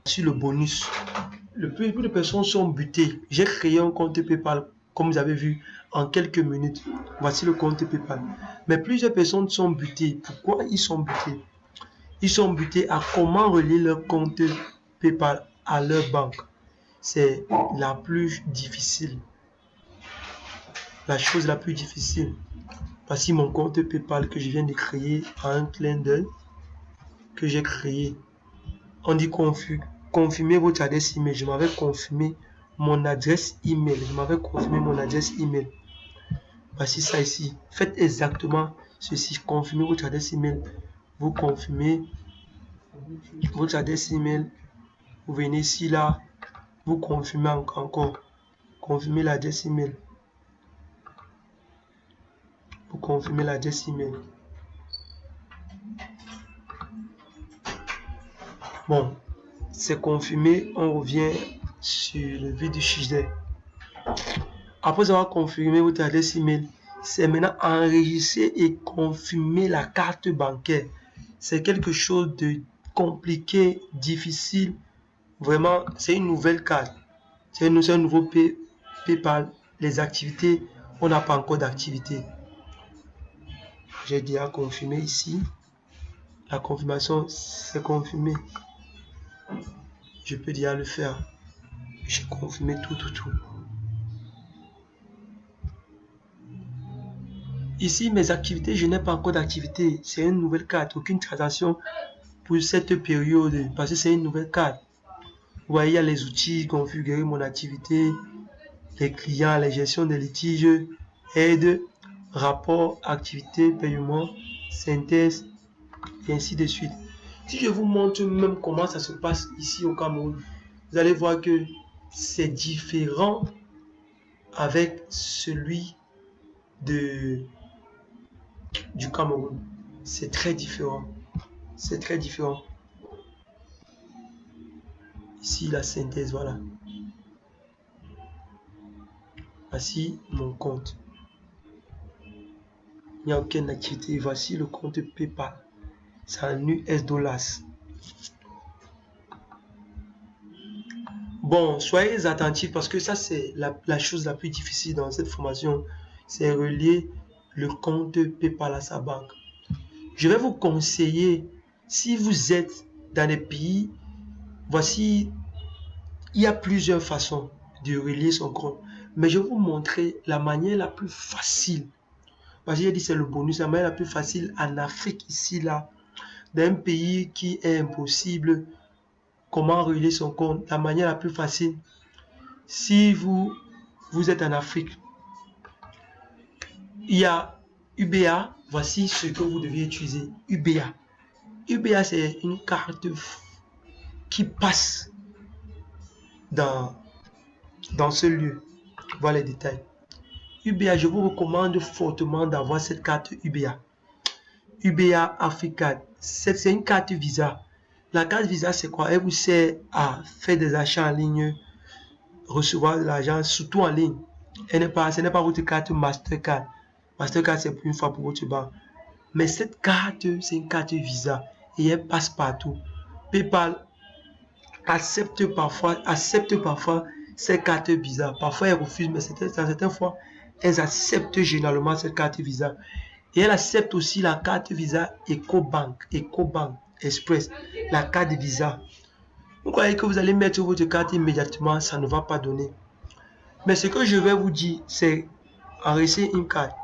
Sur le bonus, le plus de personnes sont butées. J'ai créé un compte PayPal, comme vous avez vu, en quelques minutes. Voici le compte PayPal. Mais plusieurs personnes sont butées. Pourquoi ils sont butés? Ils sont butés à comment relier leur compte PayPal à leur banque. C'est la plus difficile. La chose la plus difficile. Voici mon compte PayPal que je viens de créer à un clin d'œil que j'ai créé. On dit confirmer votre adresse email. Je m'avais confirmé mon adresse email. Voici ça ici. Faites exactement ceci. Confirmez votre adresse email. Vous confirmez votre adresse email. Vous venez ici là. Vous confirmez encore. Confirmez l'adresse email. Vous confirmez l'adresse email. Bon, c'est confirmé. On revient sur le vif du sujet. Après avoir confirmé votre adresse email, c'est maintenant enregistrer et confirmer la carte bancaire. C'est quelque chose de compliqué, difficile. Vraiment, c'est une nouvelle carte. C'est un nouveau PayPal. Les activités, on n'a pas encore d'activité. J'ai déjà confirmé ici. La confirmation, c'est confirmé. Je peux déjà le faire. J'ai confirmé tout. Ici, mes activités, je n'ai pas encore d'activité. C'est une nouvelle carte. Aucune transaction pour cette période. Parce que c'est une nouvelle carte. Vous voyez, il y a les outils, configurer mon activité, les clients, la gestion des litiges, aide, rapport, activité, paiement, synthèse, et ainsi de suite. Si je vous montre même comment ça se passe ici au Cameroun, vous allez voir que c'est différent avec celui du Cameroun. C'est très différent. Ici, la synthèse, voilà. Voici mon compte. Il n'y a aucune activité. Voici le compte PayPal. C'est en US dollars. Bon, soyez attentifs parce que ça, c'est la chose la plus difficile dans cette formation. C'est relier le compte PayPal à sa banque. Je vais vous conseiller, si vous êtes dans des pays, voici, il y a plusieurs façons de relier son compte. Mais je vais vous montrer la manière la plus facile. Parce que j'ai dit c'est le bonus, la manière la plus facile en Afrique, ici, là, d'un pays qui est impossible. Comment relier son compte? La manière la plus facile. Si vous êtes en Afrique, il y a UBA. Voici ce que vous devez utiliser. UBA. UBA, c'est une carte qui passe dans ce lieu. Voilà les détails. UBA, je vous recommande fortement d'avoir cette carte UBA. UBA Africa. C'est une carte Visa. La carte Visa, c'est quoi? Elle vous sert à faire des achats en ligne, recevoir de l'argent, surtout en ligne. Ce n'est pas votre carte Mastercard. Mastercard, c'est pour une fois pour votre banque. Mais cette carte, c'est une carte Visa et elle passe partout. PayPal accepte parfois ces cartes Visa. Parfois, elle refuse, mais certaines fois, elles acceptent généralement cette carte Visa. Et elle accepte aussi la carte Visa EcoBank Express, la carte Visa. Vous croyez que vous allez mettre votre carte immédiatement, ça ne va pas donner. Mais ce que je vais vous dire, c'est enregistrer une carte.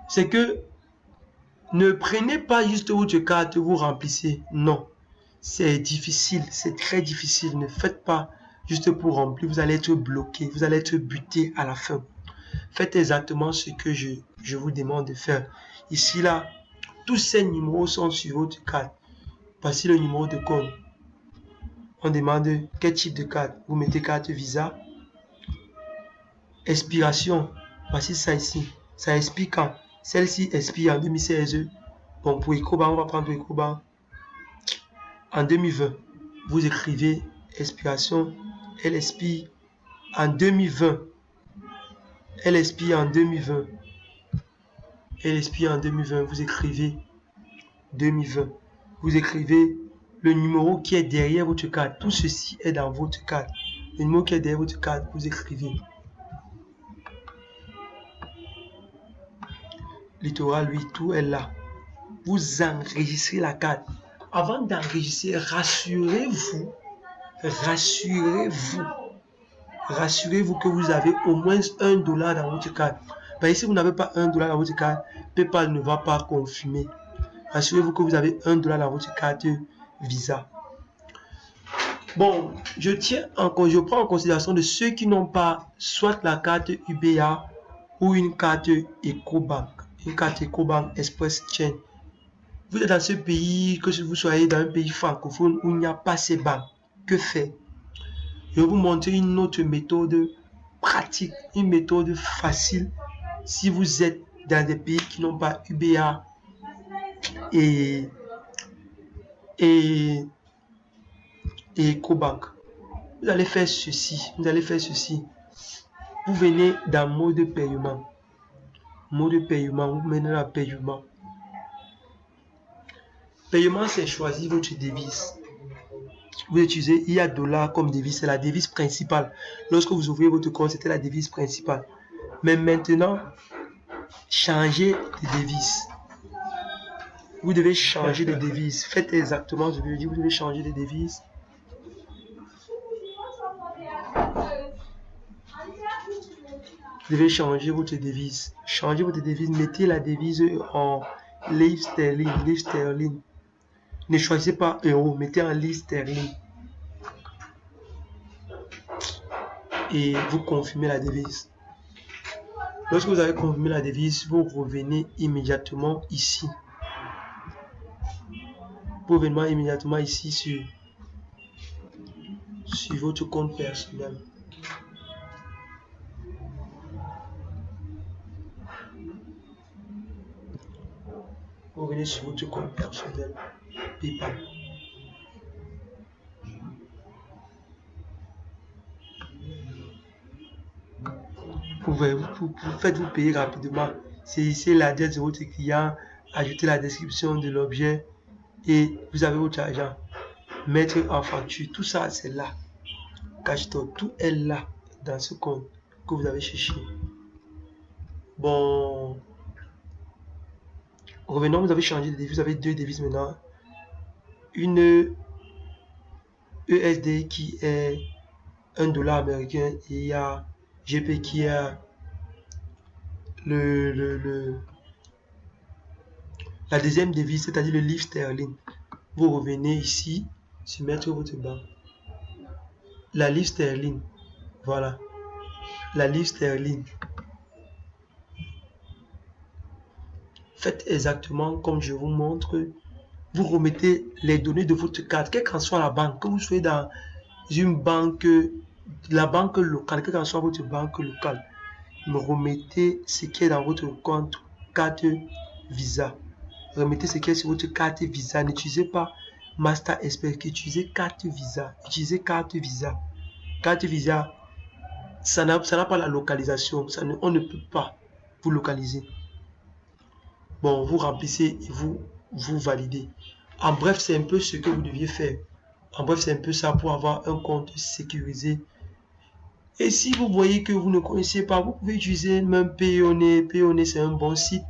C'est que ne prenez pas juste votre carte, vous remplissez. Non, c'est difficile, c'est très difficile. Ne faites pas juste pour remplir, vous allez être bloqué, vous allez être buté à la fin. Faites exactement ce que je vous demande de faire. Ici, là, tous ces numéros sont sur votre carte. Voici le numéro de compte. On demande quel type de carte. Vous mettez carte Visa. Expiration. Voici ça ici. Ça expire quand? Celle-ci expire en 2016. Bon, pour EcoBank, on va prendre EcoBank. En 2020, vous écrivez expiration. Elle expire en 2020. Elle expire en 2020. Elle expire en 2020. Vous écrivez 2020. Vous écrivez le numéro qui est derrière votre carte. Tout ceci est dans votre carte. Le numéro qui est derrière votre carte, vous écrivez. Littoral, oui, tout est là. Vous enregistrez la carte. Avant d'enregistrer, rassurez-vous que vous avez au moins $1 dans votre carte. Parce que si vous n'avez pas $1 dans votre carte, PayPal ne va pas confirmer. Rassurez-vous que vous avez $1 dans votre carte Visa. Bon, je prends en considération de ceux qui n'ont pas soit la carte UBA ou une carte EcoBank, une carte EcoBank Express Chain. Vous êtes dans ce pays, que vous soyez dans un pays francophone où il n'y a pas ces banques. Que faire? Je vais vous montrer une autre méthode pratique, une méthode facile si vous êtes dans des pays qui n'ont pas UBA et EcoBank. Vous allez faire ceci. Vous venez dans mode paiement. Mode paiement, vous menez à paiement. Paiement, c'est choisir votre devise. Vous utilisez, il y a dollar comme devise, c'est la devise principale. Lorsque vous ouvrez votre compte, c'était la devise principale. Mais maintenant, changez de devise. Vous devez changer de devise. Faites exactement ce que je dis, vous devez changer de devise. Vous devez changer votre devise. Changez votre devise, mettez la devise en livre sterling. Ne choisissez pas euro, mettez en livre sterling. Et vous confirmez la devise. Lorsque vous avez confirmé la devise, vous revenez immédiatement ici. Vous revenez immédiatement ici sur votre compte personnel. Vous revenez sur votre compte personnel PayPal. Vous faites-vous payer rapidement. C'est ici l'adresse de votre client. Ajoutez la description de l'objet et vous avez votre argent. Mettre en facture. Tout ça, c'est là. Cash-talk. Tout est là dans ce compte que vous avez cherché. Bon. Revenons, vous avez changé de devise. Vous avez deux devises maintenant. Une ESD qui est $1 américain et il y a GP qui est la deuxième devise, c'est-à-dire le livre sterling. Vous revenez ici sur mettre votre banque. La livre sterling, voilà. La livre sterling. Faites exactement comme je vous montre. Vous remettez les données de votre carte, quelle qu'en soit la banque, que vous soyez dans une banque, la banque locale, quelle qu'en soit votre banque locale. Me remettez ce qui est dans votre compte carte Visa. Remettez ce qui est sur votre carte Visa. N'utilisez pas Master Express, utilisez carte Visa. Utilisez carte Visa. Carte Visa, ça n'a pas la localisation. On ne peut pas vous localiser. Bon, vous remplissez et vous validez. En bref, c'est un peu ce que vous deviez faire. En bref, c'est un peu ça pour avoir un compte sécurisé. Et si vous voyez que vous ne connaissez pas, vous pouvez utiliser même Payoneer. Payoneer, c'est un bon site.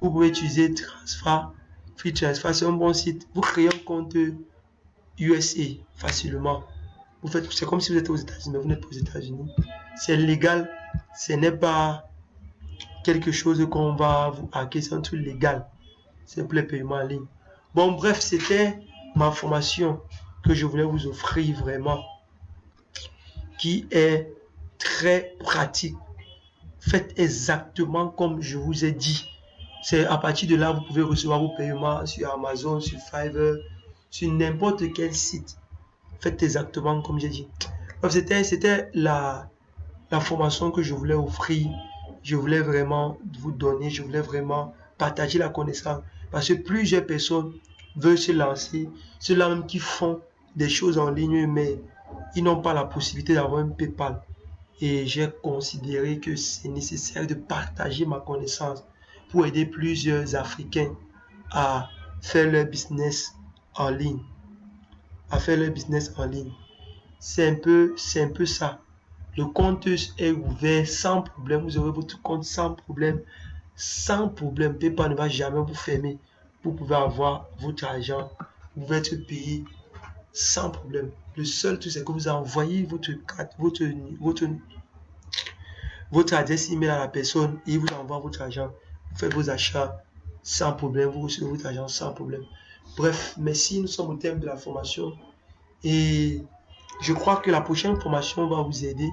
Vous pouvez utiliser Transfer. Free Transfer, c'est un bon site. Vous créez un compte USA facilement. C'est comme si vous êtes aux États-Unis, mais vous n'êtes pas aux États-Unis. C'est légal. Ce n'est pas quelque chose qu'on va vous hacker. C'est un truc légal. C'est pour les paiements en ligne. Bon, bref, c'était ma formation que je voulais vous offrir vraiment, qui est très pratique. Faites exactement comme je vous ai dit. C'est à partir de là, vous pouvez recevoir vos paiements sur Amazon, sur Fiverr, sur n'importe quel site. Faites exactement comme j'ai dit. C'était la formation que je voulais offrir. Je voulais vraiment vous donner, je voulais vraiment partager la connaissance. Parce que plusieurs personnes veulent se lancer, ceux-là même qui font des choses en ligne, mais ils n'ont pas la possibilité d'avoir un PayPal. Et j'ai considéré que c'est nécessaire de partager ma connaissance pour aider plusieurs Africains à faire leur business en ligne. à faire leur business en ligne. C'est un peu ça. Le compte est ouvert sans problème. Vous aurez votre compte sans problème. Sans problème. PayPal ne va jamais vous fermer. Vous pouvez avoir votre argent. Vous pouvez être payé sans problème. Le seul truc, c'est que vous envoyez votre carte, votre adresse email à la personne et il vous envoie votre argent. Vous faites vos achats sans problème. Vous recevez votre argent sans problème. Bref, merci. Nous sommes au terme de la formation. Et je crois que la prochaine formation va vous aider